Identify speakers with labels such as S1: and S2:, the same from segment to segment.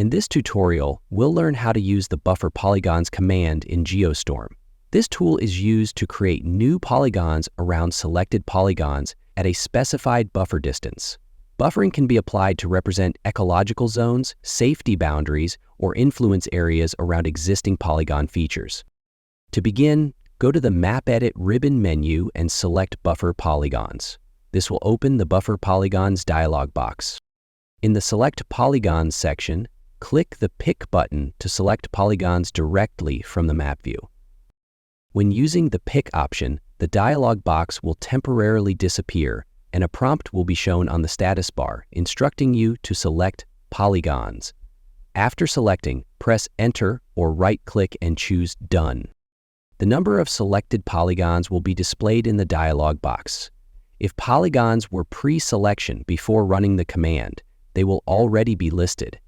S1: In this tutorial, we'll learn how to use the Buffer Polygons command in GeoSTORM. This tool is used to create new polygons around selected polygons at a specified buffer distance. Buffering can be applied to represent ecological zones, safety boundaries, or influence areas around existing polygon features. To begin, go to the Map Edit ribbon menu and select Buffer Polygons. This will open the Buffer Polygons dialog box. In the Select Polygons section, click the Pick button to select polygons directly from the map view. When using the Pick option, the dialog box will temporarily disappear and a prompt will be shown on the status bar instructing you to select Polygons. After selecting, press Enter or right-click and choose Done. The number of selected polygons will be displayed in the dialog box. If polygons were pre-selection before running the command, they will already be listed.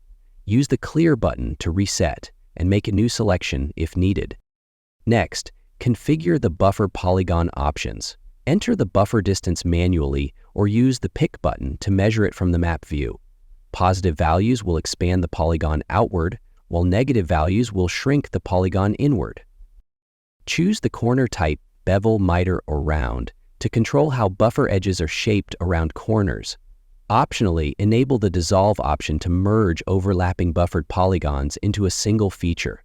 S1: Use the Clear button to reset and make a new selection if needed. Next, configure the buffer polygon options. Enter the buffer distance manually or use the Pick button to measure it from the map view. Positive values will expand the polygon outward, while negative values will shrink the polygon inward. Choose the corner type, bevel, miter, or round to control how buffer edges are shaped around corners. Optionally, enable the Dissolve option to merge overlapping buffered polygons into a single feature.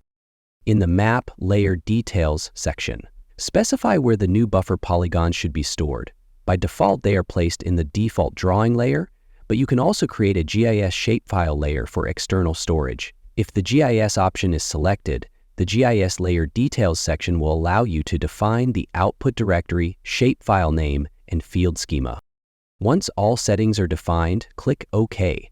S1: In the Map Layer Details section, specify where the new buffer polygons should be stored. By default, they are placed in the default drawing layer, but you can also create a GIS shapefile layer for external storage. If the GIS option is selected, the GIS Layer Details section will allow you to define the output directory, shapefile name, and field schema. Once all settings are defined, click OK.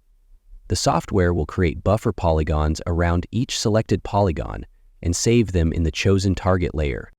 S1: The software will create buffer polygons around each selected polygon and save them in the chosen target layer.